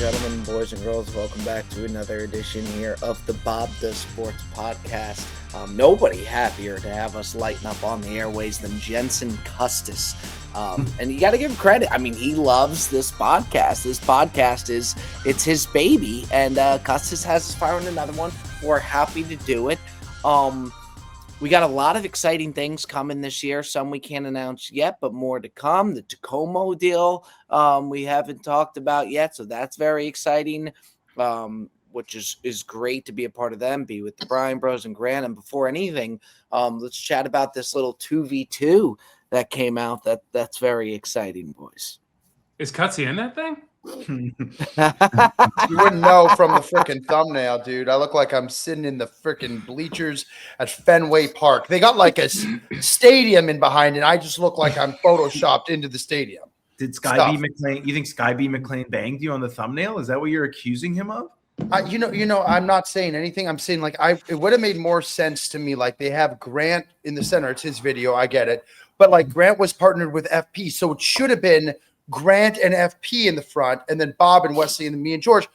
gentlemen, boys and girls, welcome back to another edition here of the Bob Does Sports podcast. Nobody happier to have us lighten up on the airways than Jensen Custis. And you got to give him credit. I mean, he loves this podcast. This podcast it's his baby, and Custis has found another one. We're happy to do it. We got a lot of exciting things coming this year. Some we can't announce yet, but more to come. The Tacoma deal we haven't talked about yet, so that's very exciting, which is great to be a part of them, be with the Bryan Bros and Grant. And before anything, let's chat about this little 2v2 that came out. That's very exciting, boys. Is Gutsy in that thing? You wouldn't know from the freaking thumbnail, dude. I look like I'm sitting in the freaking bleachers at Fenway Park. They got like a stadium in behind, and I just look like I'm photoshopped into the stadium. Did Sky B McLean? You think Sky B McLean banged you on the thumbnail? Is that what you're accusing him of? You know, I'm not saying anything. I'm saying like it would have made more sense to me. Like they have Grant in the center. It's his video. I get it, but like Grant was partnered with FP, so it should have been Grant and FP in the front, and then Bob and Wesley, and then me and George.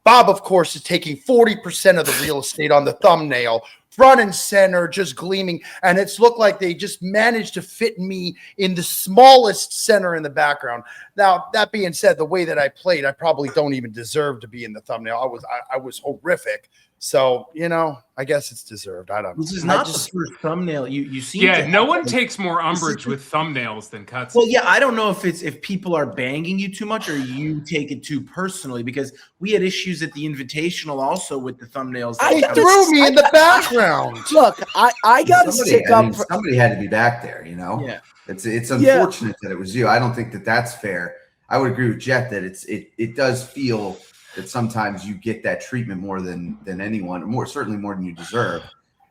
Bob, of course, is taking 40% of the real estate on the thumbnail, front and center, just gleaming. And it's looked like they just managed to fit me in the smallest center in the background. Now, that being said, the way that I played, I probably don't even deserve to be in the thumbnail. I was horrific. So, you know, I guess it's deserved. I don't know. This is not the first thumbnail. You see. Yeah, no one takes more umbrage with thumbnails than Gutsy. Well, yeah, I don't know if people are banging you too much or you take it too personally, because we had issues at the Invitational also with the thumbnails. They threw me in the background. Look, I got to stick up. Somebody had to be back there, you know. Yeah, it's unfortunate that it was you. I don't think that's fair. I would agree with Jet that it does feel that sometimes you get that treatment more than anyone, certainly more than you deserve.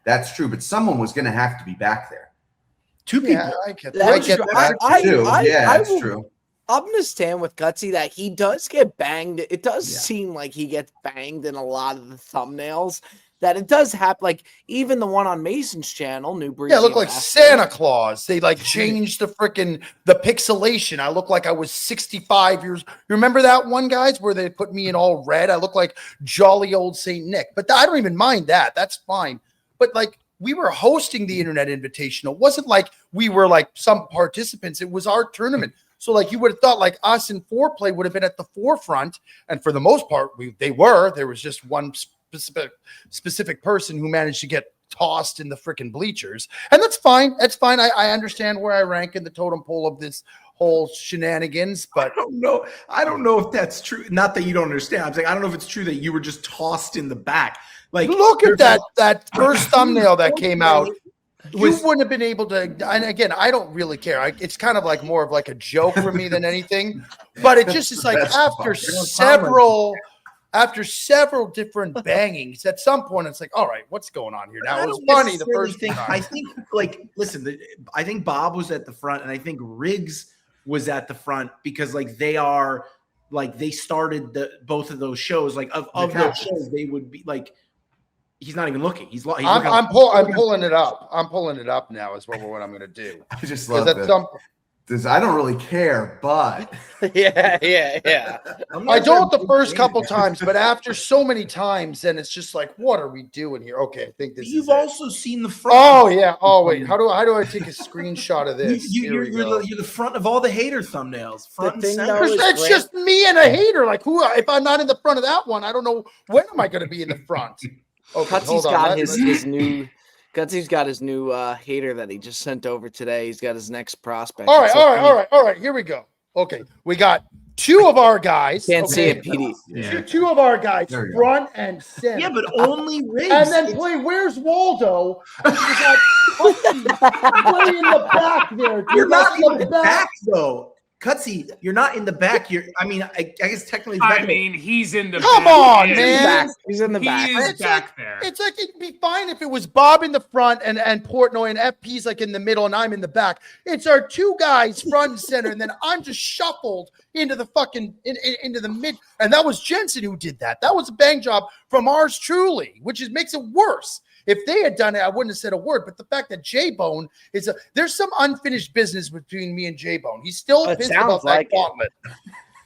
That's true, but someone was going to have to be back there. Two people. Yeah, I get that. That's true. I'm going to stand with Gutsy that he does get banged. It does seem like he gets banged in a lot of the thumbnails. That it does happen, like even the one on Mason's channel, New Breed. Yeah, I look like Santa Claus. They like changed the pixelation. I look like I was 65 years. You remember that one, guys, where they put me in all red? I look like jolly old Saint Nick. But I don't even mind that. That's fine. But like we were hosting the Internet Invitational. It wasn't like we were like some participants. It was our tournament. So like you would have thought like us in Foreplay would have been at the forefront. And for the most part, they were. There was just one specific person who managed to get tossed in the freaking bleachers, and that's fine. That's fine. I understand where I rank in the totem pole of this whole shenanigans, but I don't know if that's true. Not that you don't understand. I'm saying I don't know if it's true that you were just tossed in the back. Like look at that first thumbnail that came out. You wouldn't have been able to, and again, I don't really care. It's kind of like more of like a joke for me than anything, but it just is like after several different bangings, at some point, it's like, all right, what's going on here? Now, it was funny the first time. I think, like, listen, I think Bob was at the front, and I think Riggs was at the front because, like, they started both of those shows. Like, of those shows, they would be, like, he's not even looking. I'm pulling it up. I'm pulling it up now is what I'm going to do. I just love that. I don't really care, but yeah. I don't the first couple times, but after so many times, then it's just like, what are we doing here? Okay, I think this. You've also seen the front. Oh yeah. Oh wait, how do I take a screenshot of this? You're the front of all the hater thumbnails. Front and center. It's just me and a hater. Like who? If I'm not in the front of that one, I don't know when am I going to be in the front. Okay, Gutsy's got his new. Gutsy's got his new hater that he just sent over today. He's got his next prospect. All right. Here we go. Okay, we got two of our guys. Can't see it, PD. Yeah. Two of our guys, front and center. Yeah, but only Riggs. And then play Where's Waldo? We got play in the back there. Dude. You're not in the back though. Gutsy, you're not in the back. I guess technically. He's in the back. Come on, man. He's in the back. He is back there. It's like it'd be fine if it was Bob in the front and Portnoy and FP's like in the middle and I'm in the back. It's our two guys front and center, and then I'm just shuffled into the fucking into the mid. And that was Jensen who did that. That was a bang job from ours truly, which makes it worse. If they had done it, I wouldn't have said a word. But the fact that J-Bone there's some unfinished business between me and J-Bone. He's still pissed about that gauntlet.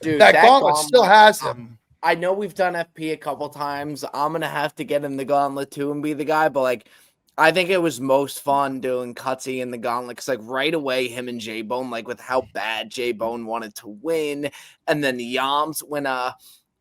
Dude, that gauntlet still has him. I know we've done FP a couple times. I'm gonna have to get in the gauntlet too and be the guy, but like, I think it was most fun doing Gutsy in the gauntlet because like right away, him and J Bone, like with how bad J Bone wanted to win, and then the Yams when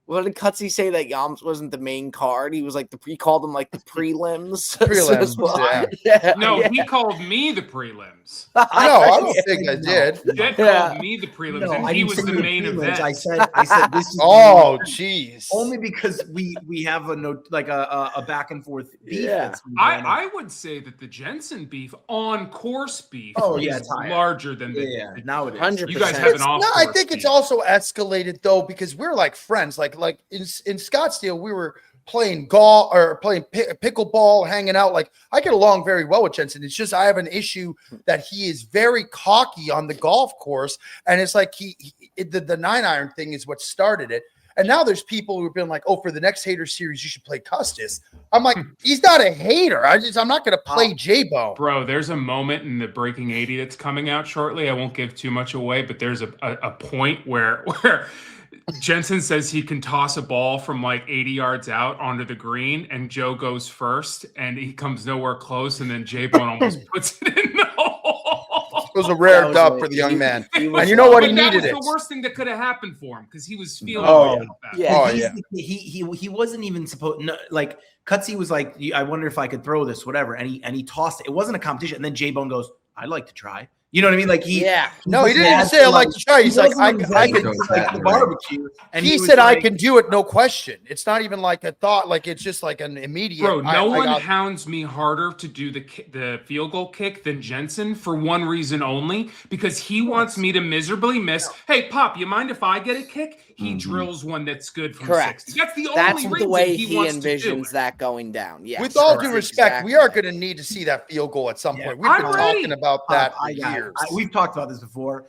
what did Gutsy say that Yams wasn't the main card? He was like he called them like the prelims. Prelims, yeah. No, he called me the prelims. No, I don't think I did. Jet called me the prelims, No, and I he didn't was say the you main prelims. event. I said this is Oh, jeez. only because we have a note like a back and forth beef. Yeah. That's been going on. I would say that the Jensen beef on course beef is it's higher. larger than the Now it is. 100%. You guys have an off. No, I think it's also escalated though because we're like friends. Like in Scottsdale, we were playing golf or playing pickleball, hanging out. Like I get along very well with Jensen. It's just I have an issue that he is very cocky on the golf course, and it's like the 9-iron thing is what started it. And now there's people who've been like, "Oh, for the next hater series, you should play Custis." I'm like, he's not a hater. I'm not going to play J-Bone. Bro, there's a moment in the Breaking 80 that's coming out shortly. I won't give too much away, but there's a point where Jensen says he can toss a ball from like 80 yards out onto the green, and Joe goes first, and he comes nowhere close, and then J-Bone almost puts it in the hole. It was a rare dub for the young man. And you know what? He needed it. That was the worst thing that could have happened for him because he was feeling Oh, that. Yeah. Oh, yeah. He wasn't even supposed like Gutsy was like, I wonder if I could throw this, whatever. And he tossed it. It wasn't a competition. And then J-Bone goes, I'd like to try. You know what I mean? Like No, he didn't even say I like to try. He's like, I can like the barbecue. And he said I can do it, no question. It's not even like a thought, like it's just like an immediate. Bro, no one hounds me harder to do the field goal kick than Jensen for one reason only, because he wants me to miserably miss. Hey, Pop, you mind if I get a kick? He drills one that's good from 60. That's the only reason way he he wants to do envisions it. that going down. Yes, With all due respect, we are going to need to see that field goal at some point. We've been talking about that for years. We've talked about this before.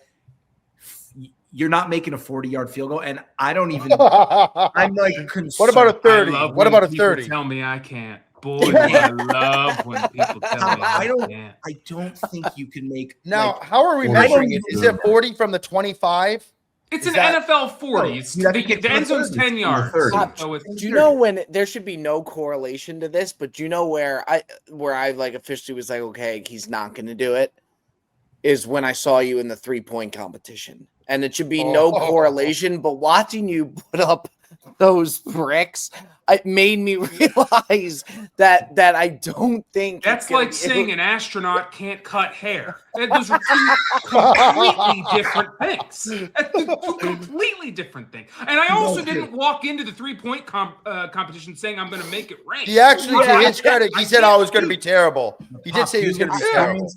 You're not making a 40-yard field goal, and I don't even. I'm like, concerned. What about a 30? What about a 30? Tell me I can't. Boy, do I love when people tell me I can't. I don't think you can make. Now, like, how are we measuring it? Is it 40 from the 25? It's an NFL 40. It's the end zone's 10 yards. Do you know when there should be no correlation to this? But do you know where I like officially was like, okay, he's not going to do it? Is when I saw you in the 3-point competition, and it should be no correlation. But watching you put up those bricks, it made me realize that I don't think that's like saying an astronaut can't cut hair. Those are two completely different things. That's two completely different things. And I also didn't walk into the 3-point competition saying I'm going to make it rain. He actually, to his credit, he said I was going to be terrible. He did say he was going to be terrible.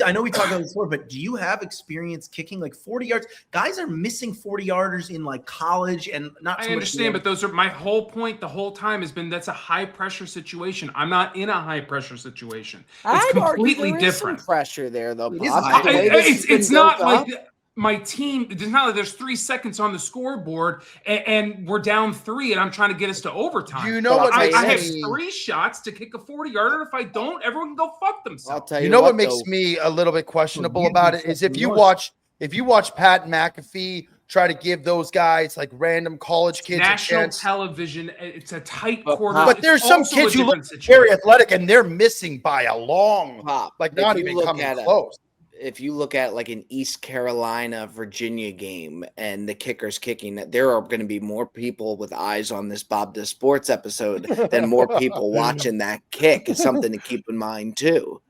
I know we talked about this before, but do you have experience kicking like 40 yards? Guys are missing 40-yarders in like college and not. I understand, but those are my whole point. The whole time has been that's a high pressure situation. I'm not in a high pressure situation. It's completely different. Pressure there though. It's not like my team. It's not like there's 3 seconds on the scoreboard and we're down 3 and I'm trying to get us to overtime. You know what? I have 3 shots to kick a 40-yarder. If I don't, everyone can go fuck themselves. I'll tell you. You know what makes me a little bit questionable about it is if you watch Pat McAfee try to give those guys like random college kids national a chance. Television. It's a tight quarter. But there's some kids who look very athletic and they're missing by a long, like not even coming close. If you look at like an East Carolina, Virginia game and the kicker's kicking, there are going to be more people with eyes on this Bob the Sports episode than more people watching that kick. It's something to keep in mind too.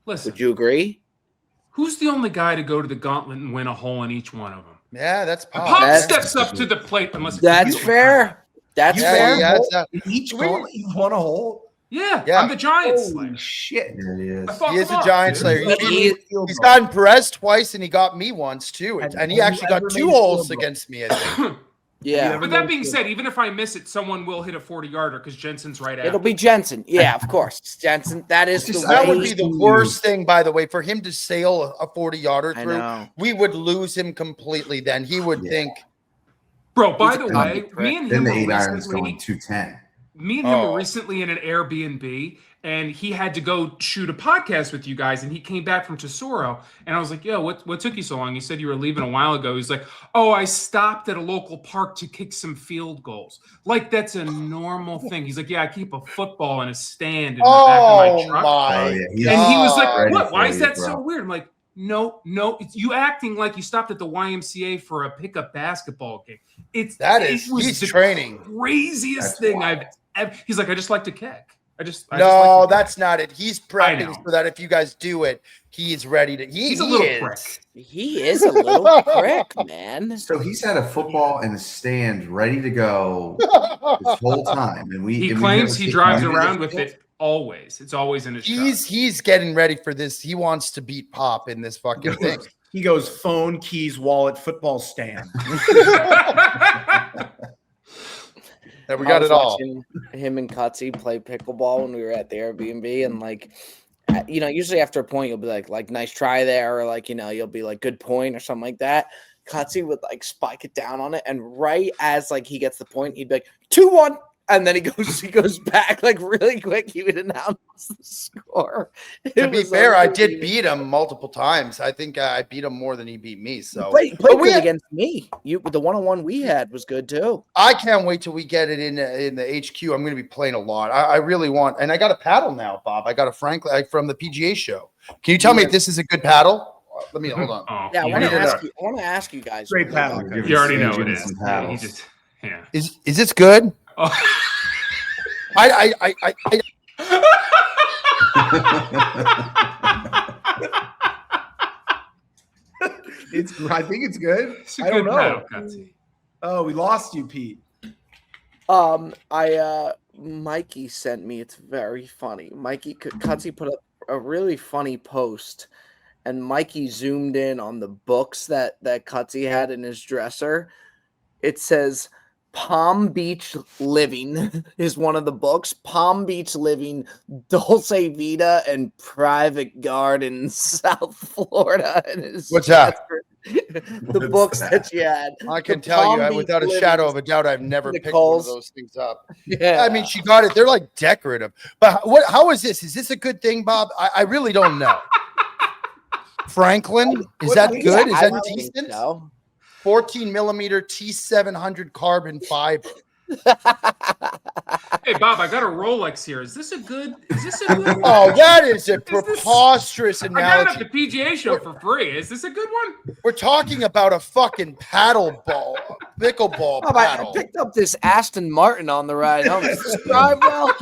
Listen, would you agree? Who's the only guy to go to the gauntlet and win a hole in each one of them? Yeah, that's Pop. Pop steps up to the plate. That's fair. That's fair. Yeah, each gauntlet, you won a hole. Yeah, I'm the Giants Slayer. Shit. He is a Giant Slayer. He's gotten Perez twice, and he got me once, too. And he actually got 2 holes against me, I think. Yeah. But that being said, even if I miss it, someone will hit a 40-yarder because Jensen's right after. It'll be Jensen. Yeah, of course. Jensen. That would be the worst thing, by the way, for him to sail a 40-yarder through. We would lose him completely then. He would think. Bro, by the way, me and him then the 8-iron's going 210. Me and him were recently in an Airbnb, and he had to go shoot a podcast with you guys, and he came back from Tesoro, and I was like, yo, what took you so long? He said you were leaving a while ago. He's like, oh, I stopped at a local park to kick some field goals. Like, that's a normal thing. He's like, yeah, I keep a football in a stand in the back of my truck. And he was like, what? Why is that so weird? I'm like, no, it's you acting like you stopped at the YMCA for a pickup basketball game. He's training. Craziest thing I've ever. He's like, I just like to kick. That's not it. He's prepping so that if you guys do it, he's ready to. He's a little prick. He is a little prick, man. So he's had a football in a stand ready to go this whole time, and he claims he drives around with it always. It's always in his truck. He's getting ready for this. He wants to beat Pop in this fucking thing. He goes phone, keys, wallet, football stand. We got it all. Him and Gutsy play pickleball when we were at the Airbnb, and like, usually after a point you'll be like nice try there, or like, you'll be like good point or something like that. Gutsy would like spike it down on it, and right as like he gets the point, he'd be like 2-1. And then he goes back like really quick. He would announce the score. To be fair, I did beat him multiple times. I think I beat him more than he beat me. So played good against me. The one-on-one we had was good too. I can't wait till we get it in the HQ. I'm going to be playing a lot. I really want, and I got a paddle now, Bob. I got a Franklin from the PGA show. Can you tell me if this is a good paddle? Let me hold on. Yeah, I want to ask you guys. Great paddle. You already know it is. Is this good? Oh. I think it's good. It's a good paddle, Gutsy. Oh, we lost you, Pete. Mikey sent me. It's very funny. Gutsy put up a really funny post, and Mikey zoomed in on the books that Gutsy had in his dresser. It says Palm Beach Living is one of the books. Palm Beach Living, Dulce Vita, and Private Garden, South Florida. What's that? The books that you had. I can tell you without a shadow of a doubt, I've never picked one of those things up. Yeah, I mean, she got it. They're like decorative. But how is this? Is this a good thing, Bob? I really don't know. Franklin, is that good? Is that decent? 14 millimeter T700 carbon fiber. Hey Bob, I got a Rolex here. Is this a good one? Oh, that is a preposterous analogy. I got it at the PGA show for free. Is this a good one? We're talking about a fucking paddle ball, pickleball paddle. I picked up this Aston Martin on the ride home. Subscribe well.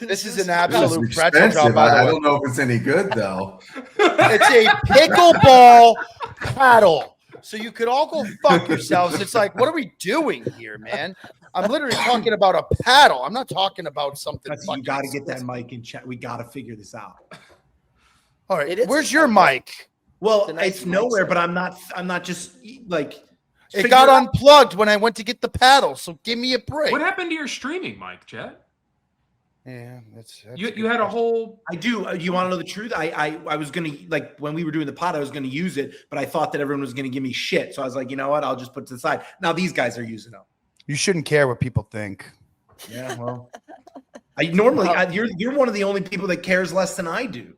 This is an absolute pretzel job. I don't know if it's any good though. It's a pickleball paddle. So you could all go fuck yourselves. It's like, what are we doing here, man? I'm literally talking about a paddle. I'm not talking about something. You got to get that mic in chat. We got to figure this out. All right, where's your mic? Well, it's nowhere, but I'm not just like. It got unplugged when I went to get the paddle. So give me a break. What happened to your streaming mic, Jet? Yeah, that's you had a whole. I do. You want to know the truth? I was gonna, like, when we were doing the pod, I was gonna use it, but I thought that everyone was gonna give me shit. So I was like, you know what? I'll just put it to the side. Now these guys are using them. You shouldn't care what people think. Yeah, well, you're one of the only people that cares less than I do.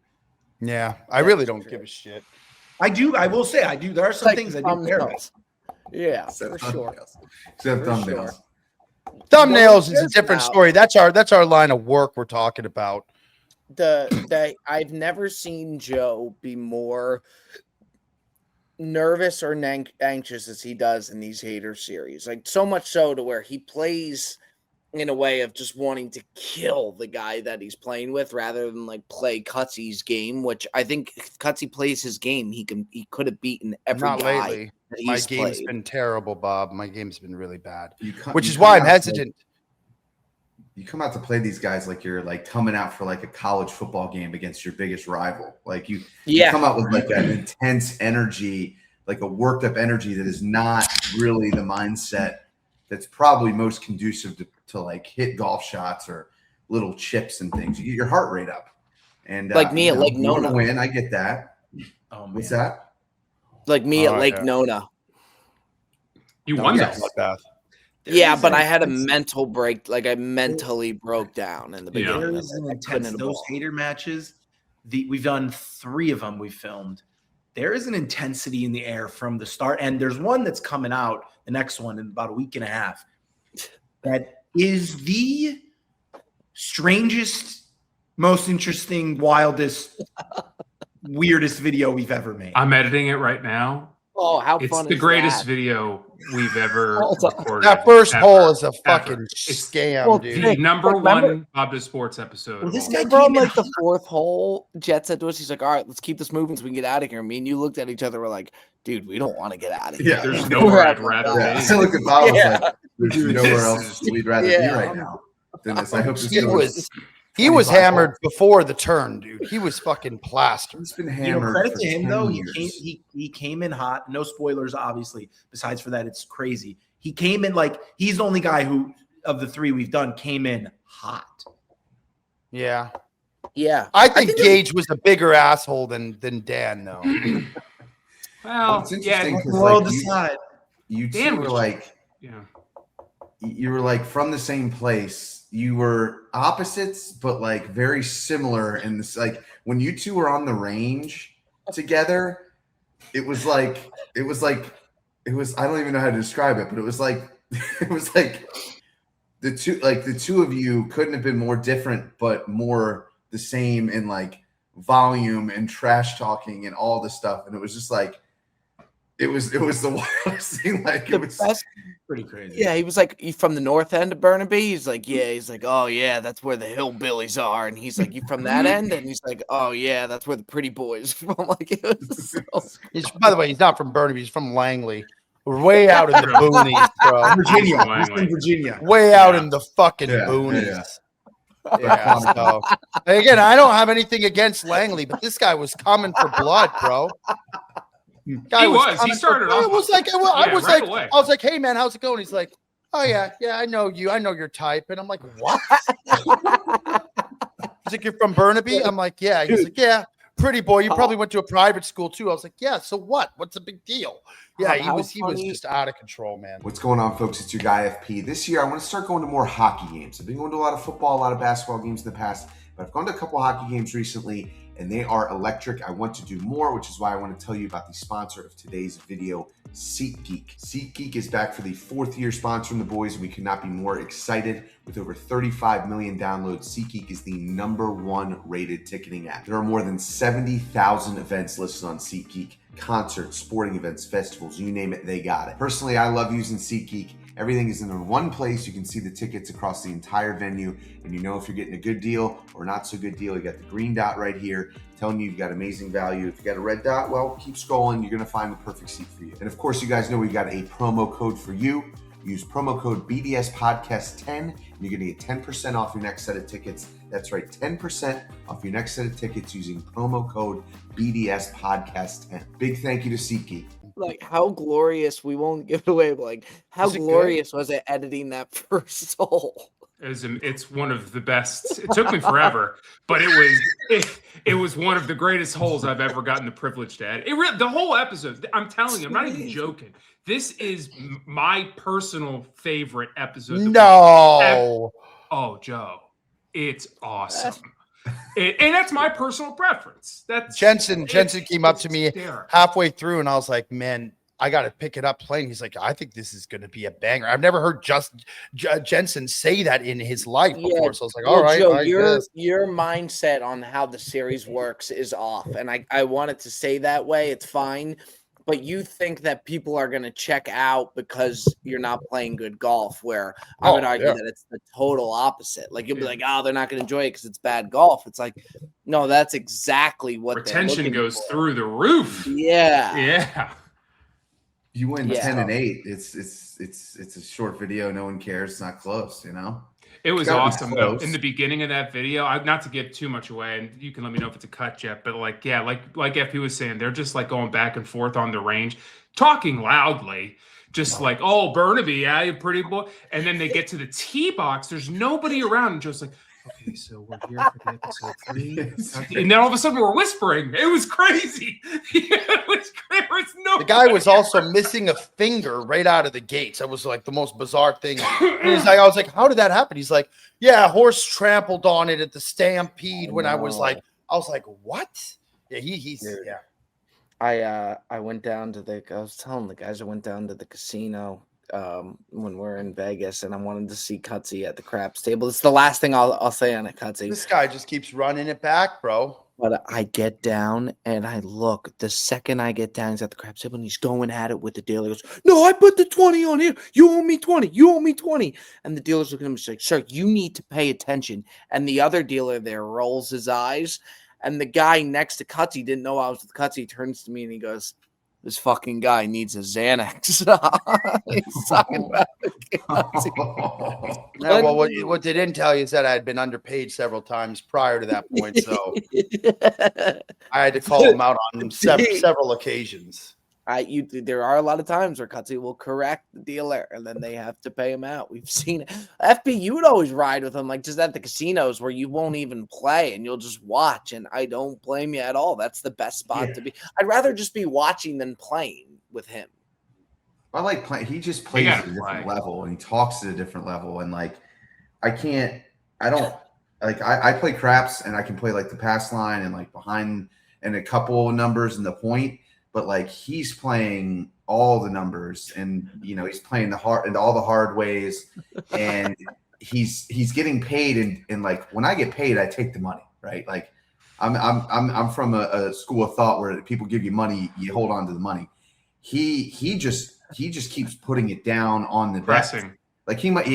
Yeah, I really don't give a shit. I do. I will say I do. There are some things I do care about. Yeah, for sure. Except thumbnails. Thumbnails is a different story. That's our line of work we're talking about. I've never seen Joe be more nervous or anxious as he does in these hater series. Like, so much so to where he plays in a way of just wanting to kill the guy that he's playing with rather than like play Gutsy's game, which I think if Gutsy plays his game, he could have beaten every Not guy. Lately. My game's been terrible, Bob. My game's been really bad, which is why I'm hesitant. You come out to play these guys like you're like coming out for like a college football game against your biggest rival. Like you come out with like an intense energy, like a worked up energy that is not really the mindset that's probably most conducive to like hit golf shots or little chips and things. You get your heart rate up. And like me at Lake you Nona. Win, I get that. What's that? Like me at Lake Nona. You won that. Yeah, is but an I had a intense- mental break. Like I mentally broke down in the Yeah. beginning. There of is it. an I couldn't intense. hit a Those ball. hater matches. We've done 3 of them. We've filmed. There is an intensity in the air from the start, and there's one that's coming out. The next one in about a week and a half. That is the strangest, most interesting, wildest, weirdest video we've ever made. I'm editing it right now. Oh, how It's fun the is greatest that? video we've ever Hold on. recorded. That first ever, hole is a fucking ever. It's scam, Well, dude. the number remember- one Bob Does Sports episode. Well, of this all guy time. Remember on came in like the 4th hole, Jet said to us, he's like, all right, let's keep this moving so we can get out of here. Me and you looked at each other, we're like, dude, we don't want to get out of here. Yeah. There's We're nowhere I'd having rather fun. Yeah, be. I look at Bob. I was Yeah. like, "There's Dude, nowhere this else is- we'd rather be Yeah. right now than this." I hope this He goes. was he was 25 hammered holes. before the turn, dude. He was fucking plastered. He's been You know, hammered. credit for to him 10 though. years. He came in hot. No spoilers, obviously. Besides for that, it's crazy. He came in like he's the only guy who of the 3 we've done came in hot. Yeah. Yeah. I think think Gage was a bigger asshole than Dan, though. Well, It's interesting yeah, because World like aside. you Dan two were was- like yeah. you were like from the same place. You were opposites, but like very similar in this. Like when you two were on the range together, it was like I don't even know how to describe it, but it was like the two of you couldn't have been more different, but more the same in like volume and trash talking and all the stuff. And it was just like it was the wildest thing. Like The it was best, Pretty crazy. yeah, he was like, you from the north end of Burnaby? He's like, yeah. He's like, oh, yeah, that's where the hillbillies are. And he's like, you from that end? And he's like, oh, yeah, that's where the pretty boys are from. Like, it was so By the way, he's not from Burnaby. He's from Langley. We're way out in the boonies, bro. Virginia. Langley. He's from Virginia. Way out Yeah. in the fucking Yeah, boonies. yeah. Yeah, so again, I don't have anything against Langley, but this guy was coming for blood, bro. Guy He was. He coming started for, off- I was like, Yeah, right away. I was like, hey man, how's it going? He's like, oh yeah, I know you, I know your type, and I'm like, what? He's like, you're from Burnaby? I'm like, yeah. He's like, yeah, pretty boy. You probably went to a private school too. I was like, yeah. So what? What's the big deal? Yeah, he How was funny- just out of control, man. What's going on, folks? It's your guy FP. This year, I want to start going to more hockey games. I've been going to a lot of football, a lot of basketball games in the past, but I've gone to a couple hockey games recently, and they are electric. I want to do more, which is why I want to tell you about the sponsor of today's video, SeatGeek. SeatGeek is back for the 4th year sponsoring the boys, and we could not be more excited. With over 35 million downloads, SeatGeek is the #1 rated ticketing app. There are more than 70,000 events listed on SeatGeek. Concerts, sporting events, festivals, you name it, they got it. Personally, I love using SeatGeek. Everything is in one place. You can see the tickets across the entire venue, and you know if you're getting a good deal or not so good deal. You got the green dot right here telling you you've got amazing value. If you got a red dot, well, keep scrolling. You're going to find the perfect seat for you. And of course, you guys know we've got a promo code for you. Use promo code BDSPodcast10, and you're going to get 10% off your next set of tickets. That's right, 10% off your next set of tickets using promo code BDSPodcast10. Big thank you to SeatGeek. like, how glorious, we won't give it away, but like, how Is it good? glorious was it editing that first hole? It's one of the best. It took me forever, but it was one of the greatest holes I've ever gotten the privilege to edit. The whole episode. I'm telling you, I'm not even joking. This is my personal favorite episode. No. Oh, Joe, it's awesome. And that's my personal preference. That's Jensen came up to me hysterical. halfway through, and I was like, man, I got to pick it up playing. He's like, I think this is going to be a banger. I've never heard Jensen say that in his life before. Yeah, So I was like, Well, all right. Joe, I guess. your mindset on how the series works is off, and I wanted to say that way. It's fine, but you think that people are going to check out because you're not playing good golf. Where I would argue that it's the total opposite. Like you'll be like, oh, they're not going to enjoy it because it's bad golf. It's like, no, that's exactly what Retention goes for. through the roof. Yeah. Yeah. You win Yeah. 10 and 8. It's a short video. No one cares. It's not close, you know? It was Gotta be awesome though. close. In the beginning of that video, not to give too much away, and you can let me know if it's a cut, Jeff. But like FP was saying, they're just like going back and forth on the range, talking loudly, just like, "Oh, Burnaby, yeah, you pretty boy." And then they get to the tee box. There's nobody around, and Joe's like, Okay, so we're here for the episode 3. And then all of a sudden we're whispering. It was crazy. It was crazy. There was no The guy was also missing a finger right out of the gates. That was like the most bizarre thing. And he's like, I was like, how did that happen? He's like, yeah, a horse trampled on it at the Stampede when I was like, what? Yeah, he's Dude. yeah. I went down to I was telling the guys I went down to the casino when we're in Vegas, and I wanted to see Gutsy at the craps table. It's the last thing I'll say on it, Gutsy. This guy just keeps running it back, bro. But I get down and I look. The second I get down, he's at the craps table and he's going at it with the dealer. He goes, no, I put the 20 on here. You owe me 20. You owe me 20. And the dealer's looking at him and he's like, sir, you need to pay attention. And the other dealer there rolls his eyes. And the guy next to Gutsy didn't know I was with Gutsy. He turns to me and he goes, this fucking guy needs a Xanax. He's talking about Gutsy. Yeah, well, what they didn't tell you is that I had been underpaid several times prior to that point. So I had to call him out on several occasions. There are a lot of times where Gutsy will correct the dealer and then they have to pay him out. We've seen it. FB, you would always ride with him, like just at the casinos where you won't even play and you'll just watch. And I don't blame you at all. That's the best spot to be. I'd rather just be watching than playing with him. I like playing. He just plays at a different level and he talks at a different level. And like, I play craps and I can play like the pass line and like behind and a couple numbers in the point. But like he's playing all the numbers, and he's playing all the hard ways, and he's getting paid. And like when I get paid, I take the money, right? Like I'm from a school of thought where people give you money, you hold on to the money. He just keeps putting it down on the pressing. Desk. Like he might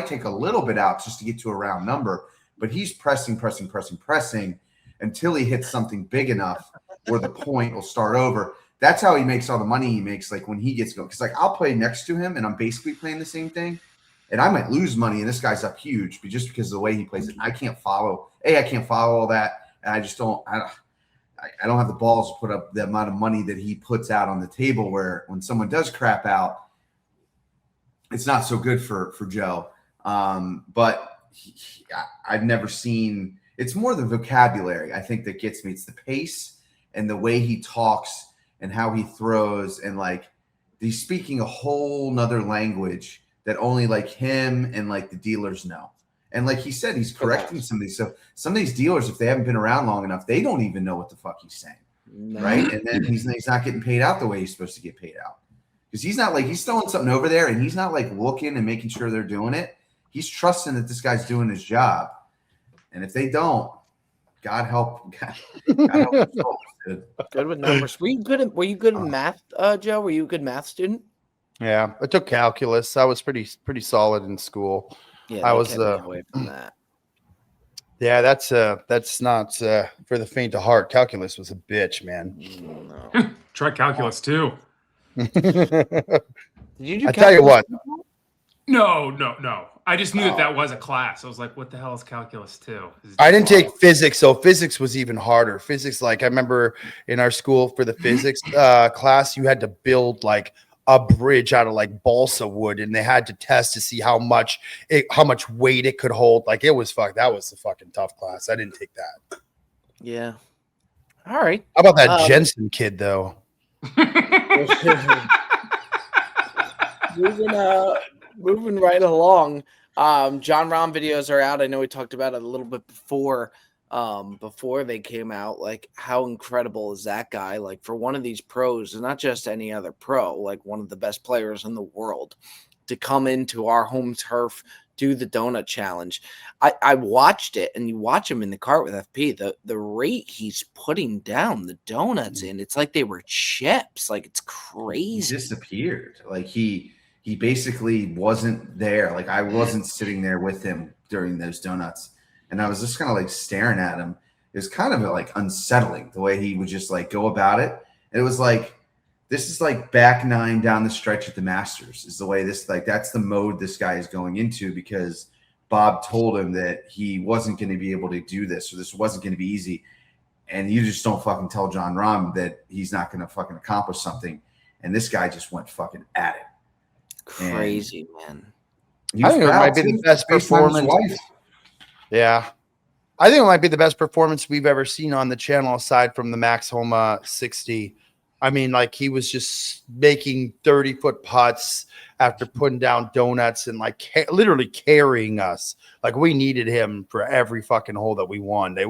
take a little bit out just to get to a round number, but he's pressing until he hits something big enough where the point will start over. That's how he makes all the money he makes, like when he gets going. Because like I'll play next to him and I'm basically playing the same thing. And I might lose money and this guy's up huge, but just because of the way he plays it, I can't follow all that. And I just don't have the balls to put up the amount of money that he puts out on the table, where when someone does crap out, it's not so good for Joe. But I've never seen, it's more the vocabulary, I think, that gets me. It's the pace and the way he talks and how he throws, and like he's speaking a whole nother language that only like him and like the dealers know. And like he said, he's correcting some of these. So some of these dealers, if they haven't been around long enough, they don't even know what the fuck he's saying, right? And then he's not getting paid out the way he's supposed to get paid out, because he's not like he's throwing something over there and he's not like looking and making sure they're doing it. He's trusting that this guy's doing his job, and if they don't, God help us all, dude. Good with numbers. Were you good in math, Joe? Were you a good math student? Yeah, I took calculus. I was pretty solid in school. Yeah, I was away from that. Yeah, that's not for the faint of heart. Calculus was a bitch, man. No. Try calculus too. Did you do I tell you what. No. I just knew that was a class. I was like, what the hell is calculus 2? I didn't take physics, so physics was even harder. Physics, like I remember in our school for the physics class, you had to build like a bridge out of like balsa wood, and they had to test to see how much weight it could hold. Like that was a fucking tough class. I didn't take that. Yeah. All right. How about that Jensen kid though? Moving right along. John Rahm videos are out. I know we talked about it a little bit before they came out. Like, how incredible is that guy? Like, for one of these pros, and not just any other pro, like one of the best players in the world, to come into our home turf, do the donut challenge. I watched it, and you watch him in the cart with FP. The rate he's putting down the donuts in, it's like they were chips. Like, it's crazy. He disappeared. Like he basically wasn't there. Like I wasn't sitting there with him during those donuts, and I was just kind of like staring at him. It was kind of like unsettling the way he would just like go about it. And it was like, this is like back 9 down the stretch at the Masters is the way this, like, that's the mode this guy is going into, because Bob told him that he wasn't going to be able to do this, or this wasn't going to be easy. And you just don't fucking tell John Rahm that he's not going to fucking accomplish something. And this guy just went fucking at it. Crazy, man. I think it might be the best performance. Yeah. I think it might be the best performance we've ever seen on the channel aside from the Max Homa 60. I mean, like he was just making 30-foot putts after putting down donuts and like literally carrying us. Like we needed him for every fucking hole that we won. It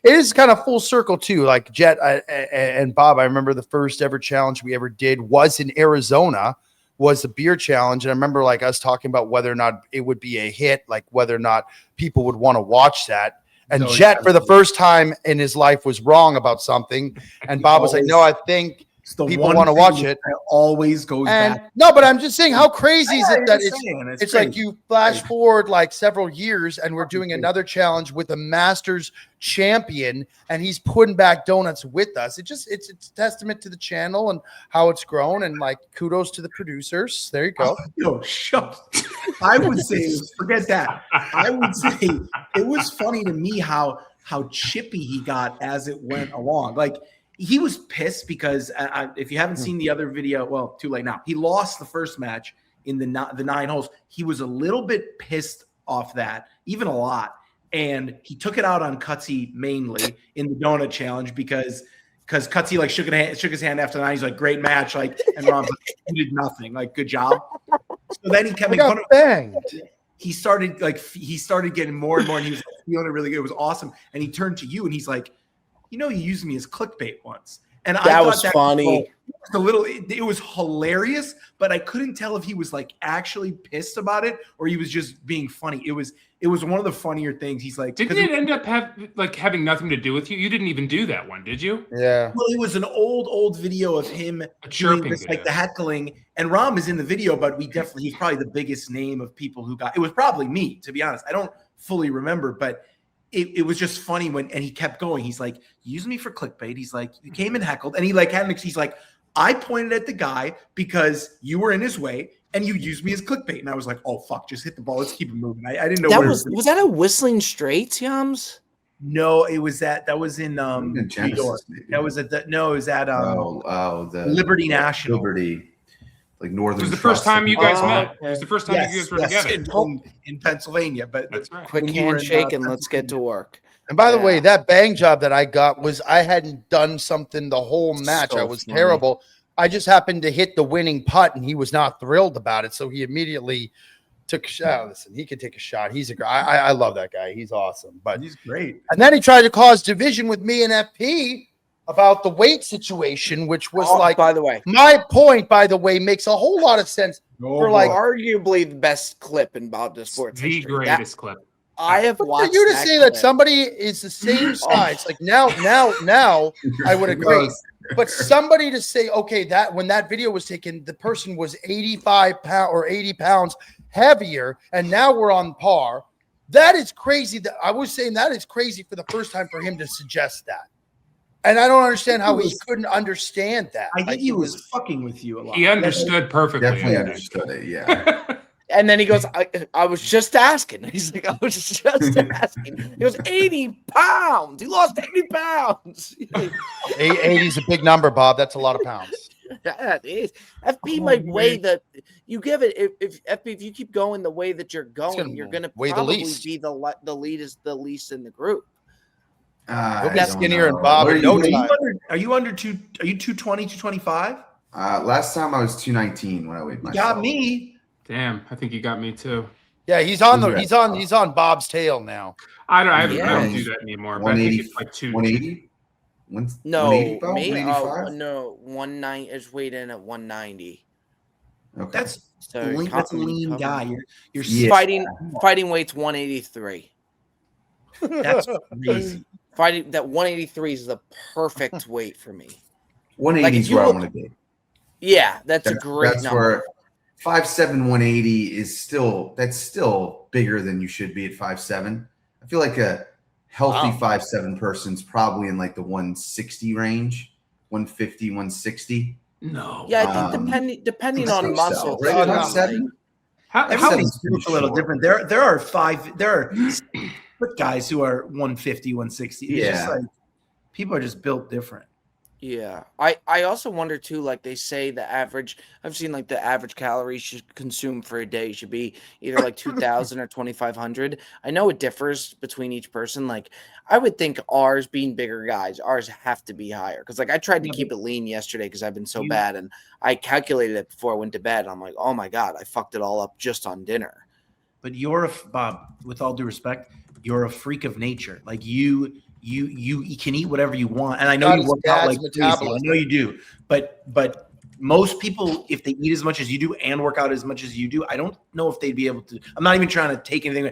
is kind of full circle too. Like Jet and Bob, I remember the first ever challenge we ever did was in Arizona, was the beer challenge. And I remember like us talking about whether or not it would be a hit, like whether or not people would want to watch that. And Jet, for the first time in his life, was wrong about something. And Bob was like, no, I think people want to watch it. Always goes back. No, but I'm just saying, how crazy is it that it's crazy. like you flash forward like several years and we're doing another challenge with a Masters champion and he's putting back donuts with us. It's a testament to the channel and how it's grown, and like kudos to the producers. There you go. No, shut. I would say, forget that. I would say it was funny to me how chippy he got as it went along. Like he was pissed because if you haven't seen the other video, well, too late now. He lost the first match in the 9 holes. He was a little bit pissed off that, even a lot. And he took it out on Gutsy mainly in the donut challenge because Gutsy like shook his hand after the 9. He's like, great match. Like, and Rahm's like, you did nothing. Like, good job. So then he kept making fun of banged. He started getting more and more, and he was like, feeling it really good. It was awesome. And he turned to you and he's like, you used me as clickbait once. And that was funny. It was hilarious, but I couldn't tell if he was like actually pissed about it or he was just being funny. It was one of the funnier things. He's like, didn't it end up having nothing to do with you? You didn't even do that one, did you? Yeah. Well, it was an old video of him doing this, like the heckling, and Rahm is in the video, but he's probably the biggest name of people who got. It was probably me, to be honest. I don't fully remember, but it was just funny and he kept going. He's like, use me for clickbait. He's like, you came and heckled, and he's like, I pointed at the guy because you were in his way and you used me as clickbait. And I was like, oh fuck, just hit the ball. Let's keep it moving. I didn't know that was that a Whistling Straits, Yums? No, it was that was in Genesis, New York. maybe. That was it was at the Liberty National. Liberty, like Northern. It was the first time you guys met. It was the first time yes, you guys were together in Pennsylvania. But that's right. Quick handshake and let's get to work. And by the way, that bang job that I got was I hadn't done something the whole match. So I was funny. terrible. I just happened to hit the winning putt, and he was not thrilled about it. So he immediately took a shot. Listen, he can take a shot. He's a guy. I love that guy. He's awesome. But he's great. And then he tried to cause division with me and FP about the weight situation, which was by the way, my point, by the way, makes a whole lot of sense for like arguably the best clip in Bob the Sports. The greatest clip. I have watched. For you to say that somebody is the same size, like now, I would agree. But somebody to say, okay, that when that video was taken, the person was 85 pounds or 80 pounds heavier, and now we're on par. That is crazy. That I was saying that is crazy for the first time for him to suggest that. And I don't understand how he couldn't understand that. I think he was fucking with you a lot. He understood perfectly. Definitely understood it. Yeah. And then he goes, I was just asking. He's like, I was just asking. He goes, 80 pounds. He lost 80 pounds. 80 is a big number, Bob. That's a lot of pounds. Yeah, it is. FP might weigh that you give it. If FP, if you keep going the way that you're going, you're going to probably be the least in the group. He'll be skinnier and Bob in no time. Are you under 220, 225? Last time I was 219 when I weighed myself. Got me. Damn, I think you got me too. Yeah, he's on Bob's tail now. I don't do that anymore. But I think it's like 180. No, 185? no, 190 is weighed in at 190. Okay. That's a lean guy. You're fighting weight's 183. That's crazy. Fighting that 183 is the perfect weight for me. 180 is where I want to be. Yeah, that's a great number. Where 5'7", 180 is still bigger than you should be at 5'7". I feel like a healthy 5'7" person's probably in like the 160 range, 150, 160. No. Yeah, I think depending on muscle. So, right? 5'7"? Everybody's a little different. There are guys who are 150, 160. It's just like people are just built different. Yeah. I also wonder too, like they say the average, I've seen like the average calories should consume for a day should be either like 2,000 or 2,500. I know it differs between each person. Like I would think ours being bigger guys, ours have to be higher. Cause like I tried to Yeah, keep it lean yesterday because I've been so you- bad. And I calculated it before I went to bed. And I'm like, oh my God, I fucked it all up just on dinner. But Bob, with all due respect, you're a freak of nature. Like you can eat whatever you want, and I know Got you his work out dad's like crazy. I metabolism. know you do, but most people, if they eat as much as you do and work out as much as you do, I don't know if they'd be able to. I'm not even trying to take anything.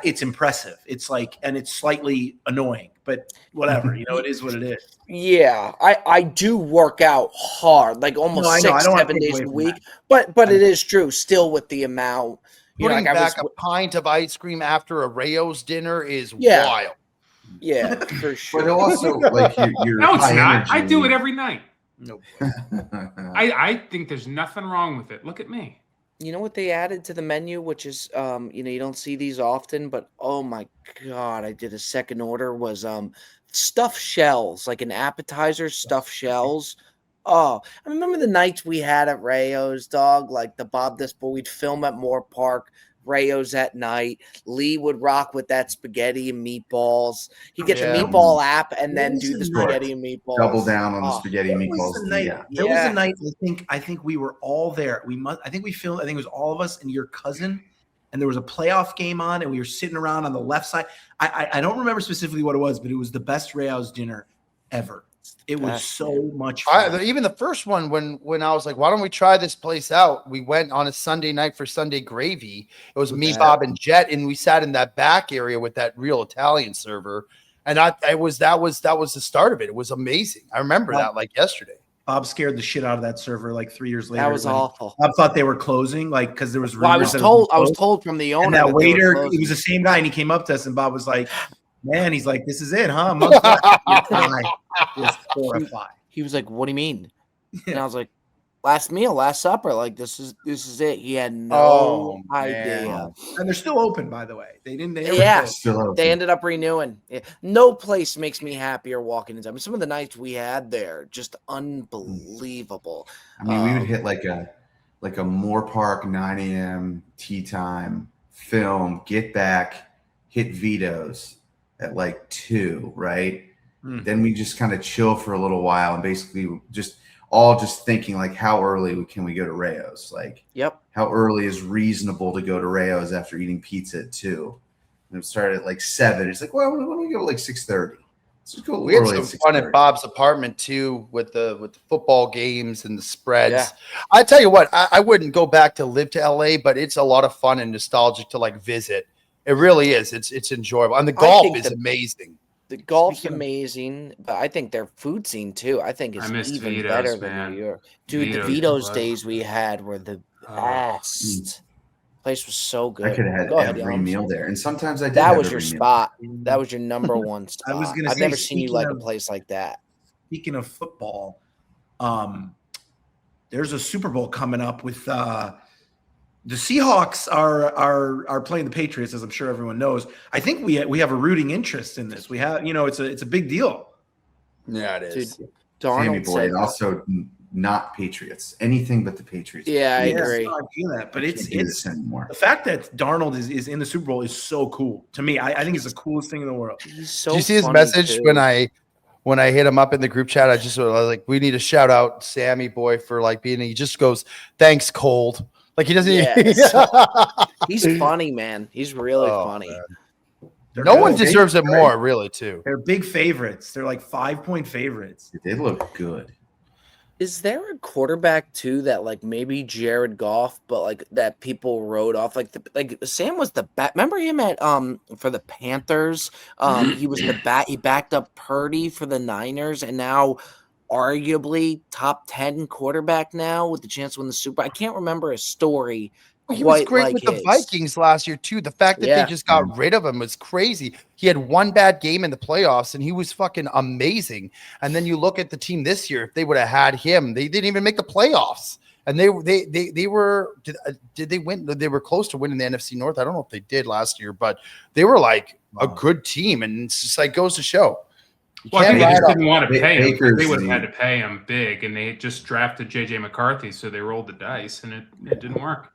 It's impressive. It's like, and it's slightly annoying, but whatever. It is what it is. Yeah, I do work out hard, like No, almost I know. I six, don't want to 7 take days away a from week. that. But it is true still with the amount. Putting Like I back was, a pint of ice cream after a Rayo's dinner is Yeah. wild. yeah, for But sure. also, like you're No, it's high not. I energy. do it every night. No. I think there's nothing wrong with it. Look at me. You know what they added to the menu, which is you don't see these often, but oh my God, I did a second order was stuffed shells, like an appetizer, stuffed shells. Oh, I remember the nights we had at Rayo's, dog, like the Bob this, but we'd film at Moore Park, Rayo's at night. Lee would rock with that spaghetti and meatballs. He'd get the Yeah. meatball app and then What do was the the night? spaghetti and meatballs. Double down on the Oh, spaghetti There was meatballs. a night. Yeah. There was Yeah. a night. I think we were all there. I think we filmed. I think it was all of us and your cousin. And there was a playoff game on, and we were sitting around on the left side. I don't remember specifically what it was, but it was the best Rayo's dinner ever. It was best, so much fun. Even the first one, when I was like, why don't we try this place out? We went on a Sunday night for Sunday gravy. It was me, Yeah. Bob, and Jet, and we sat in that back area with that real Italian server. And that was the start of it. It was amazing. I remember Wow. that like yesterday. Bob scared the shit out of that server like 3 years later. that was when awful. Bob thought they were closing, like because there was Well, I rumors. was that it told closed. from the owner And that they were waiter, it closing. was the same guy, and he came up to us, and Bob was like, "Man, he's like, this is it, huh?" A month left." I was horrified. He was like, "What do you mean?" And Yeah. I was like, "Last meal, last supper. Like this is it." He had no Oh, idea. man. And they're still open, by the way. They didn't. They never Yeah. closed. Still open. They ended up renewing. Yeah. No place makes me happier walking into. I mean, some of the nights we had there, just unbelievable. I mean, we would hit like a Moore Park 9 a.m. tea time, film, get back, hit Vito's at like 2, right? Then we just kind of chill for a little while and basically just thinking like, how early can we go to Rayo's? Like, Yep. how early is reasonable to go to Rayo's after eating pizza at 2? And it started at like 7. It's like, well, why don't we go like 6:30? Let's just go We had early some at fun at 6:30. Bob's apartment too with the football games and the spreads. Yeah. I tell you what, I wouldn't go back to live to LA, but it's a lot of fun and nostalgic to like visit. It really is. It's enjoyable. And the golf think is amazing. The golf's Speaking of- amazing, but I think their food scene too. I think I it's miss even Vito's, better man. than New York. Dude, the Vito's Vito's was- days we had were the Oh. best. Place was so good. I could have had Go ahead, every Yelms. meal there, and sometimes I did. That have was your every meal. spot. That was your number one spot. I was gonna I've say, never seen you speaking like a of- place like that. Speaking of football, there's a Super Bowl coming up with the Seahawks are playing the Patriots, as I'm sure everyone knows. I think we have a rooting interest in this. We have, it's a big deal. Yeah, it is. Dude, Sammy Darnold boy, said, and also not Patriots. Anything but the Patriots. Yeah, I Yes, agree. I do that, but I it's can't do this anymore. the fact that Darnold is in the Super Bowl is so cool to me. I think it's the coolest thing in the world. He's so Did you see his funny, message too. when I hit him up in the group chat? I just was like, we need to shout out Sammy boy for like being. He just goes, "Thanks, cold." Like he doesn't. Yes. He's funny, man. He's really Oh, funny. man. They're No good. one deserves it more, really, too. They're big favorites. They're like 5-point favorites. They look good. Is there a quarterback too that like maybe Jared Goff, but like that people wrote off? Like Sam was the bat. Remember him at for the Panthers? He was the bat. He backed up Purdy for the Niners, and now arguably top 10 quarterback now with the chance to win the Super Bowl. I can't remember a story. He was quite great like with the his. Vikings last year, too. The fact that Yeah. they just got rid of him was crazy. He had one bad game in the playoffs, and he was fucking amazing. And then you look at the team this year, if they would have had him, they didn't even make the playoffs. And they were did they win? They were close to winning the NFC North. I don't know if they did last year, but they were like a good team. And it's just like goes to show. Well, I think they can't just ride didn't want to pay him. Baker's They would have the- had to pay him big, and they had just drafted J.J. McCarthy, so they rolled the dice, and it didn't work.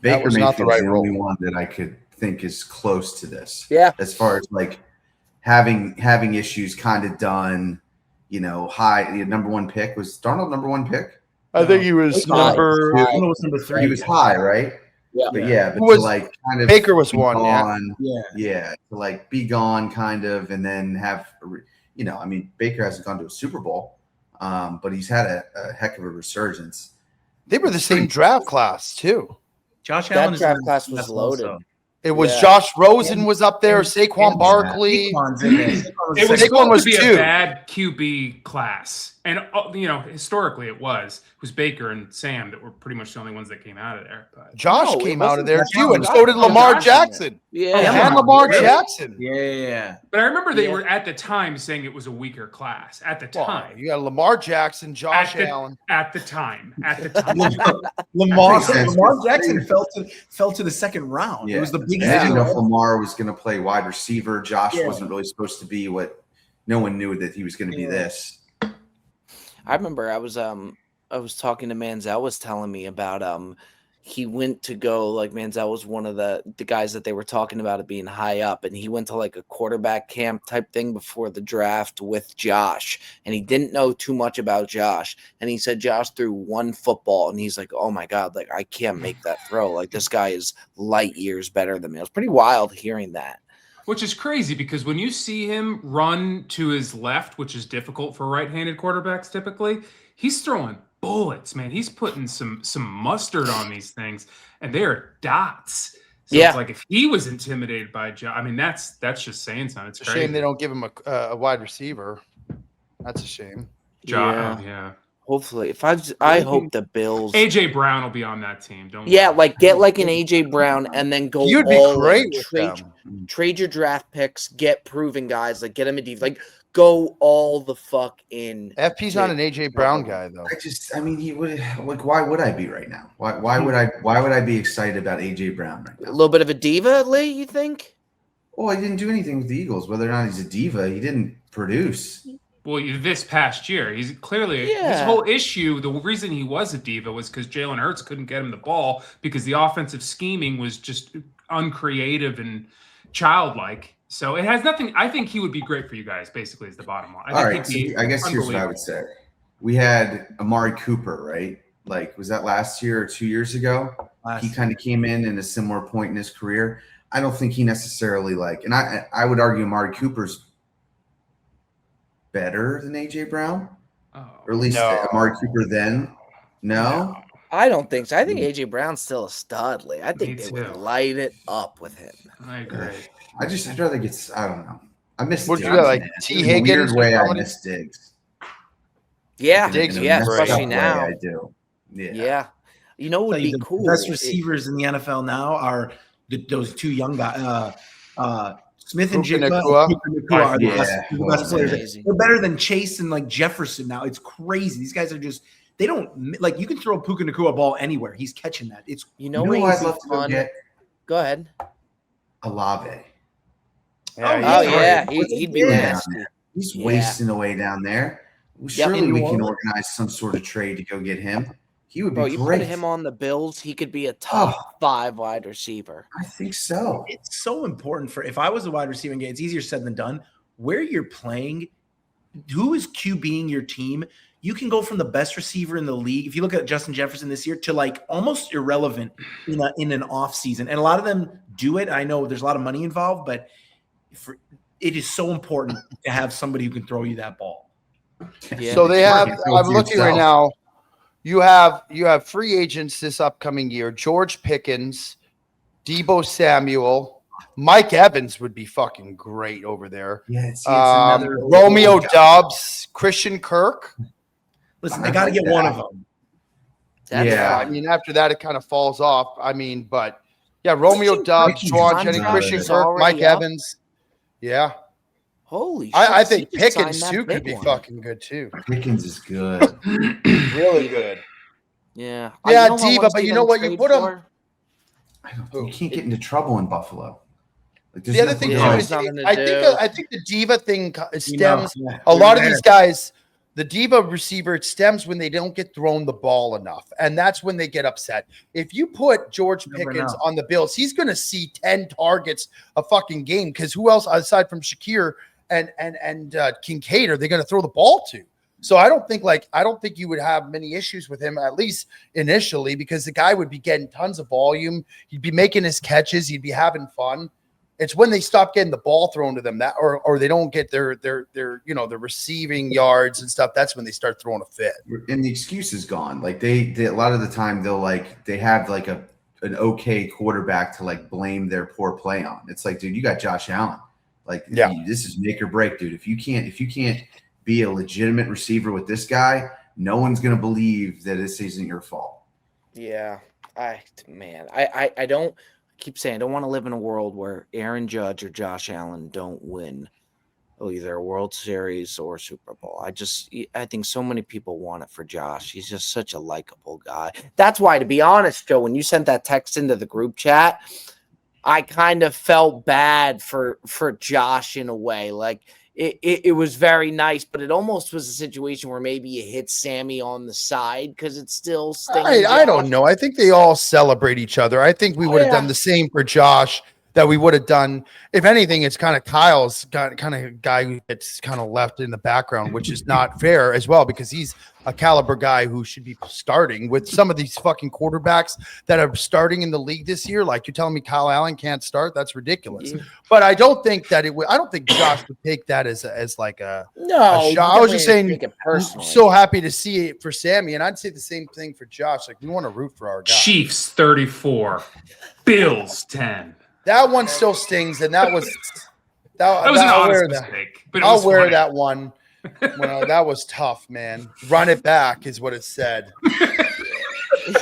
Baker was not the Mayfield's right the role. only one that I could think is close to this. Yeah. As far as like having issues kind of done, high. The number one pick was Darnold. Number one pick. I think he was High. number. High. Darnold was number 3. He was high, right? Yeah. But yeah, but Who was- to like kind of Baker was be one, yeah. gone, Yeah. to like be gone kind of, and then have, I mean, Baker hasn't gone to a Super Bowl, but he's had a heck of a resurgence. They were the same draft class too. Josh That Allen is draft in class the was NFL loaded. also. It was Yeah. Josh Rosen was up there, Saquon and- Barkley. Saquon's in there. Saquon was It was Saquon supposed was to be two. a bad QB class, and historically it was. It was Baker and Sam that were pretty much the only ones that came out of there. But Josh No, it came out of wasn't there Josh too, Allen. and so did Oh, Lamar Josh. Jackson. Yeah. And Lamar Really? Jackson. Yeah. But I remember they Yeah. were at the time saying it was a weaker class at the Well, time. you got Lamar Jackson, Josh At the- Allen. At the time. Lamar Makes sense. Jackson fell to the second round. Yeah. It was the And biggest I didn't know if deal. Lamar was going to play wide receiver. Josh Yeah. wasn't really supposed to be what no one knew that he was going to be this. I remember I was talking to Manziel was telling me about he went to go, like, Manziel was one of the guys that they were talking about it being high up, and he went to like a quarterback camp type thing before the draft with Josh, and he didn't know too much about Josh, and he said Josh threw one football and he's like, oh my god, like I can't make that throw, like this guy is light years better than me. It was pretty wild hearing that. Which is crazy because when you see him run to his left, which is difficult for right-handed quarterbacks typically, he's throwing bullets, man. He's putting some mustard on these things, and they are dots. So Yeah. it's like if he was intimidated by Josh, I mean that's just saying something. It's It's a crazy. shame they don't give him a wide receiver. That's a shame. Yeah. Hopefully, I hope the Bills. AJ Brown will be on that team. Don't Yeah, worry. like get like an AJ Brown and then go. You'd be all great in. with them. Trade your draft picks, get proven guys, like get them a deep, like go all the fuck in. FP's not an AJ Brown guy though. I mean, he would like. Why would I be right now? Why would I be excited about AJ Brown right A now? little bit of a diva, Lee, you think? Well, he didn't do anything with the Eagles. Whether or not he's a diva, he didn't produce. Well, this past year, he's clearly his Yeah. whole issue. The reason he was a diva was because Jalen Hurts couldn't get him the ball because the offensive scheming was just uncreative and childlike. So it has nothing. I think he would be great for you guys. Basically, is the bottom line. All think right, he'd be so I guess here's what I would say. We had Amari Cooper, right? Like, was that last year or 2 years ago? He kind of came in a similar point in his career. I don't think he necessarily and I would argue Amari Cooper's better than AJ Brown, Oh. or at least No. Amari Cooper then. No, I don't think so. I think AJ Brown's still a stud, Lee. I think Me they would too. light it up with him. I agree. I'd rather get. I don't know. I miss. Would you Diggs, got, like, man. T. In a Higgins weird or way, I somebody? miss Diggs. Yeah, Diggs In a yeah, messed especially up way, now. I do. Yeah. Yeah, you know what would be The cool? best receivers in the NFL now are those two young guys, Smith and Puka Jigba. Nacua. Puka Nacua are the Yeah. best players. Amazing. They're better than Chase and like Jefferson now. It's crazy. These guys are just they don't like you can throw Puka Nacua a ball anywhere. He's catching that. It's You You know know what who would I'd be love to go fun? get? Go ahead. Olave. Oh he's yeah, great. he'd be Yeah. nasty. He's Yeah. wasting away down there. Well, Yep, surely in we New can Orleans. organize some sort of trade to go get him. He would Bro, be you great. put him on the Bills, he could be a top 5 wide receiver. I think so. it's so important for if I was a wide receiver game, it's easier said than done. Where you're playing, who is QBing your team? You can go from the best receiver in the league. If you look at Justin Jefferson this year to like almost irrelevant in an off season. And a lot of them do it. I know there's a lot of money involved, but it is so important to have somebody who can throw you that ball. Yeah. So they have. Throw it I'm to looking right yourself. now. You have free agents this upcoming year. George Pickens, Debo Samuel, Mike Evans would be fucking great over there. Yeah, it's another Romeo Doubs, Christian Kirk. Listen, I got to get one of them. That's Yeah. I mean, after that, it kind of falls off. I mean, but yeah, Romeo Doubs, Kirk is Juwan on Jennings, top. Christian He's Kirk, already Mike up. Evans. Yeah, Holy shit. I so think you could sign Pickens that too could big be one. fucking good too. Pickens is good. Really good. Yeah. Yeah, You know who I Diva, wanna but see you know them what? You trade put him- for? You can't get into trouble in Buffalo. Like, The other thing too Yeah. is Nothing to I do. think the diva thing You know, stems. yeah, A we lot were of these there. guys, the diva receiver, it stems when they don't get thrown the ball enough, and that's when they get upset. If you put George Never Pickens know. on the Bills, he's going to see 10 targets a fucking game because who else aside from Shakir and Kincaid are they going to throw the ball to? So I don't think you would have many issues with him, at least initially, because the guy would be getting tons of volume. He'd be making his catches. He'd be having fun. It's when they stop getting the ball thrown to them that, or they don't get their their receiving yards and stuff. That's when they start throwing a fit. And the excuse is gone. Like they a lot of the time they have like an okay quarterback to like blame their poor play on. It's like, dude, you got Josh Allen. Like, this is make or break, dude. If you can't be a legitimate receiver with this guy, no one's gonna believe that this isn't your fault. Yeah, I don't keep saying I don't want to live in a world where Aaron Judge or Josh Allen don't win either a World Series or Super Bowl. I think so many people want it for Josh. He's just such a likable guy. That's why, to be honest, Joe, when you sent that text into the group chat, I kind of felt bad for Josh in a way. Like it was very nice, but it almost was a situation where maybe you hit Sammy on the side because it's still stinging. I don't know. I think they all celebrate each other. I think we would have done the same for Josh that we would have done. If anything, it's kind of Kyle's kind of guy who gets kind of left in the background, which is not fair as well, because he's a caliber guy who should be starting with some of these fucking quarterbacks that are starting in the league this year. Like, you're telling me Kyle Allen can't start? That's ridiculous. Yeah. But I don't think that it would. I don't think Josh would take that as like a No, shot. I was just saying, take it personally. so happy to see it for Sammy, and I'd say the same thing for Josh. Like, we want to root for our guy. Chiefs 34, Bills 10. That one still stings, and that was That was an honest mistake, but it was I'll wear funny. that one. Well, that was tough, man. Run it back is what it said.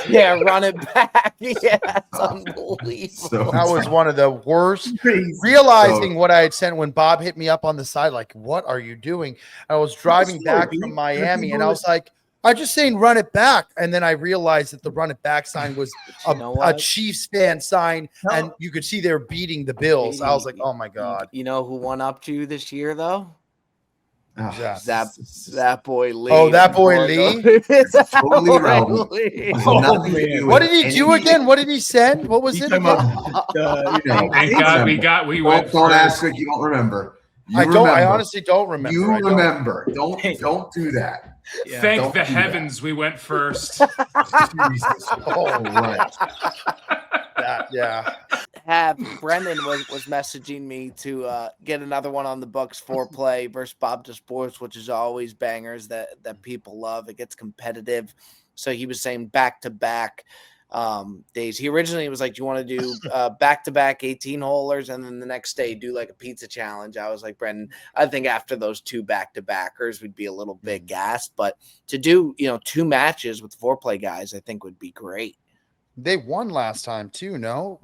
Yeah, run it back. Yeah, that's unbelievable. So That was one of the worst. Realizing what I had sent when Bob hit me up on the side, like, what are you doing? I was driving back from Miami, and I was like, I'm just saying run it back. And then I realized that the run it back sign was a Chiefs fan sign, and you could see they were beating the Bills. I was like, oh my God. You know who won up to you this year, though? That That boy Lee. Oh, that boy Lee? totally irrelevant. What did he do again? What did he send? What was it again? Thank God we went. Don't ask like you don't remember. I honestly don't remember. You remember. Don't do that. Yeah. Thank the heavens we went first. Jesus. Oh, right. Brendan was messaging me to get another one on the books, Foreplay versus Bob to Sports, which is always bangers that people love. It gets competitive. So he was saying back-to-back days. He originally was like, do you want to do back-to-back 18-holers and then the next day do like a pizza challenge? I was like, Brendan, I think after those two back-to-backers we'd be a little bit gassed, but to do, two matches with the Foreplay guys, I think would be great. They won last time too, no?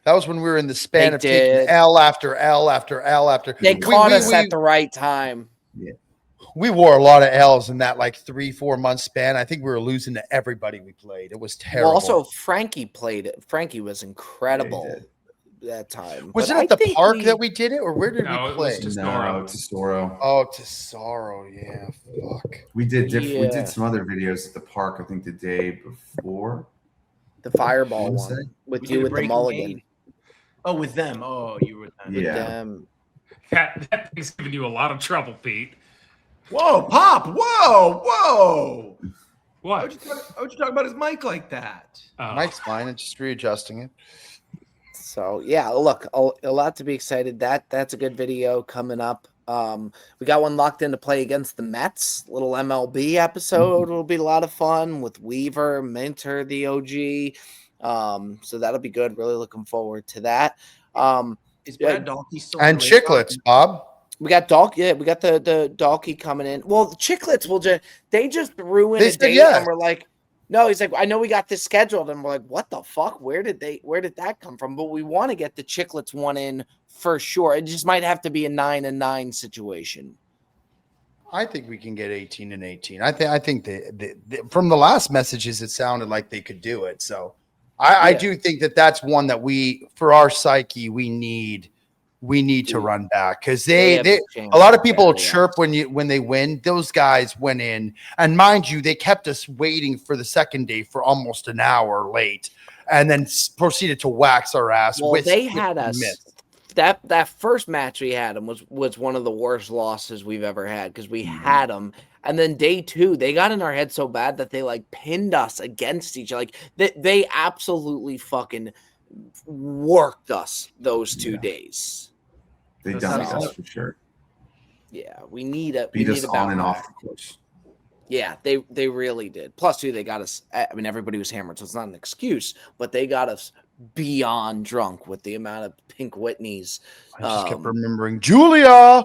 That was when we were in the span of taking L after L after L after. They caught us at the right time. Yeah. We wore a lot of L's in that like 3-4 month span. I think we were losing to everybody we played. It was terrible. Well, also Frankie played it. Frankie was incredible that time. Was it at the park that we did it, or where did we play? Tesoro. Oh, Tesoro. Yeah, fuck. We did some other videos at the park. I think the day before. The Fireball one with you with the mulligan. Oh, with them. Oh, you were with them. Yeah. With them. That thing's giving you a lot of trouble, Pete. Whoa, Pop! Whoa! What? How would you talk about his mic like that? Mike's fine. It's just readjusting it. So yeah, look, a lot to be excited. That's a good video coming up. We got one locked in to play against the Mets, little MLB episode. It'll be a lot of fun with Weaver, Minter, the OG. So that'll be good. Really looking forward to that. Is Brad Dalkey still and Chicklets, Bob? We got Dalkey. Yeah, we got the Dalkey coming in. Well, the Chicklets they just threw in a date and we're like, no, he's like, I know we got this scheduled, and we're like, what the fuck? Where did that come from? But we want to get the Chicklets one in for sure. It just might have to be a 9-9 situation. I think we can get 18 and 18. I think from the last messages, it sounded like they could do it. So I do think that's one that for our psyche, we need we need to Dude, run back because they have they a chance a lot of to people bury chirp us. when they win. Those guys went in, and mind you, they kept us waiting for the second day for almost an hour late, and then proceeded to wax our ass. Well, with they had 50 us. minutes. That first match we had them was one of the worst losses we've ever had because we had them, and then day 2 they got in our head so bad that they like pinned us against each other. Like they absolutely fucking worked us those 2 days. They That's dumped not- us for sure. Yeah, we need a Beat we us need a on and bounce off back. the course. Yeah, they really did. Plus, too, they got us. I mean, everybody was hammered, so it's not an excuse, but they got us beyond drunk with the amount of Pink Whitneys. I just kept remembering Julia.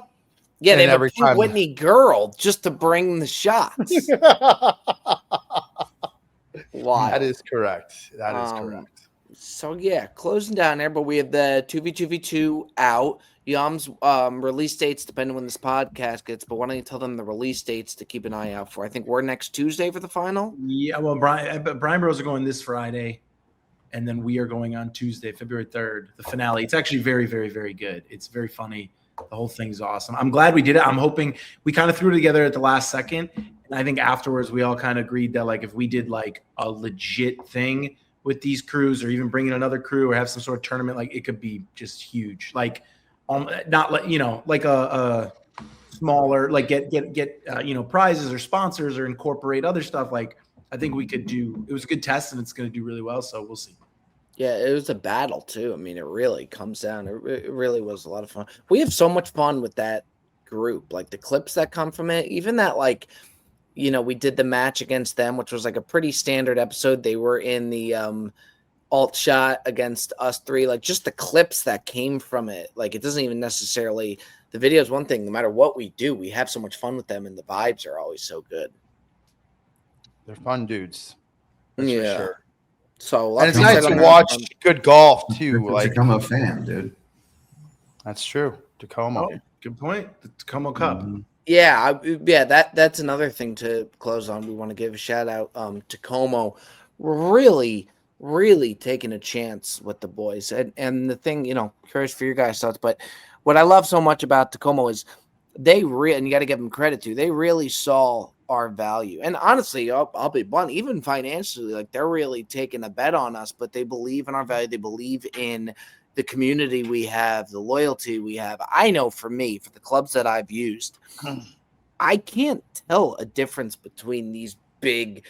Yeah, and they have every a Pink time- Whitney girl just to bring the shots. Wild. That is correct. That is Um, correct. So yeah, closing down there, but we have the 2v2v2 out. Yum's release dates depending when this podcast gets, but why don't you tell them the release dates to keep an eye out for? I think we're next Tuesday for the final. Yeah, well, Brian Bros are going this Friday, and then we are going on Tuesday, February 3rd, the finale. It's actually very, very, very good. It's very funny. The whole thing's awesome. I'm glad we did it. I'm hoping we kind of threw it together at the last second, and I think afterwards we all kind of agreed that like if we did like a legit thing with these crews, or even bring in another crew, or have some sort of tournament, like it could be just huge. Like, not like like a smaller, like get prizes or sponsors or incorporate other stuff. Like I think we could do. It was a good test, and it's going to do really well. So we'll see. Yeah, it was a battle too. I mean, it really comes down. It really was a lot of fun. We have so much fun with that group. Like the clips that come from it, even that like, we did the match against them, which was like a pretty standard episode. They were in the alt shot against us three. Like just the clips that came from it. Like it doesn't even necessarily. The video is one thing. No matter what we do, we have so much fun with them, and the vibes are always so good. They're fun dudes. That's for sure. So and it's nice to watch good golf too. Like Tacoma fan, dude. That's true. Tacoma. Oh, good point. The Tacoma Cup. Mm-hmm. Yeah, that's another thing to close on. We want to give a shout out Tacoma. Really, really taking a chance with the boys. And the thing, curious for your guys' thoughts, but what I love so much about Tacoma is and you got to give them credit to, they really saw our value. And honestly, I'll be blunt, even financially, like they're really taking a bet on us, but they believe in our value. They believe in the community we have, the loyalty we have. I know for me, for the clubs that I've used, I can't tell a difference between these big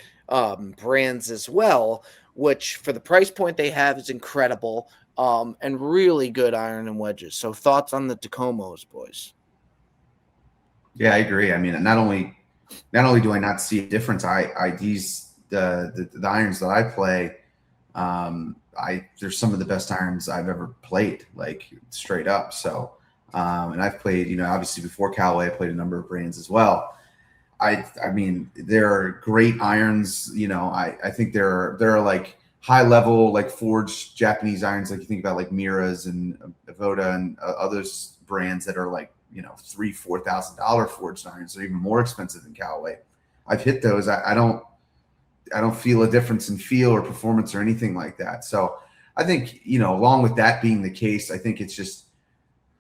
brands as well, which for the price point they have is incredible, and really good iron and wedges. So thoughts on the Tacomos, boys? Yeah, I agree. I mean, not only do I not see a difference, the irons that I play, they're some of the best irons I've ever played, like straight up. So, and I've played, obviously before Callaway, I played a number of brands as well. I mean, they're great irons. I think there are like high level, like forged Japanese irons, like you think about like Miras and Avoda and others brands that are like, $3,000-$4,000 forged irons. They're even more expensive than Callaway. I've hit those. I don't feel a difference in feel or performance or anything like that. So I think, along with that being the case, I think it's just,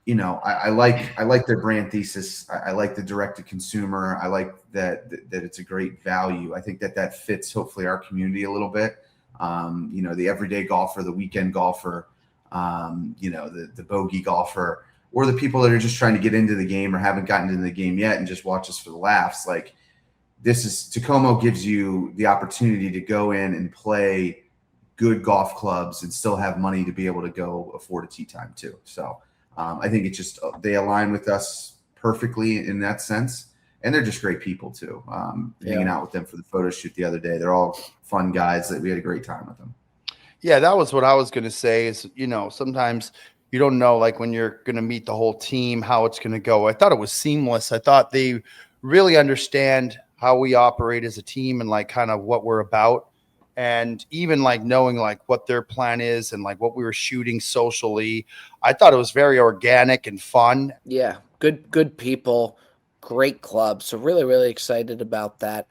I like their brand thesis. I like the direct to consumer. I like that it's a great value. I think that fits hopefully our community a little bit. The everyday golfer, the weekend golfer, the bogey golfer, or the people that are just trying to get into the game or haven't gotten into the game yet and just watch us for the laughs. Like Tacoma gives you the opportunity to go in and play good golf clubs and still have money to be able to go afford a tee time too. So I think it's just, they align with us perfectly in that sense. And they're just great people too. Hanging out with them for the photo shoot the other day. They're all fun guys that we had a great time with them. Yeah, that was what I was going to say is, sometimes you don't know, like when you're going to meet the whole team, how it's going to go. I thought it was seamless. I thought they really understand how we operate as a team and like kind of what we're about. And even like knowing like what their plan is and like what we were shooting socially, I thought it was very organic and fun. Yeah, good people, great club. So really, really excited about that.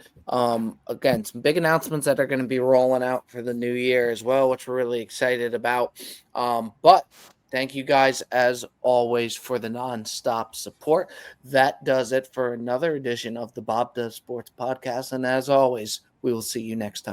Again, some big announcements that are going to be rolling out for the new year as well, which we're really excited about. But Thank you guys, as always, for the nonstop support. That does it for another edition of the Bob Does Sports podcast. And as always, we will see you next time.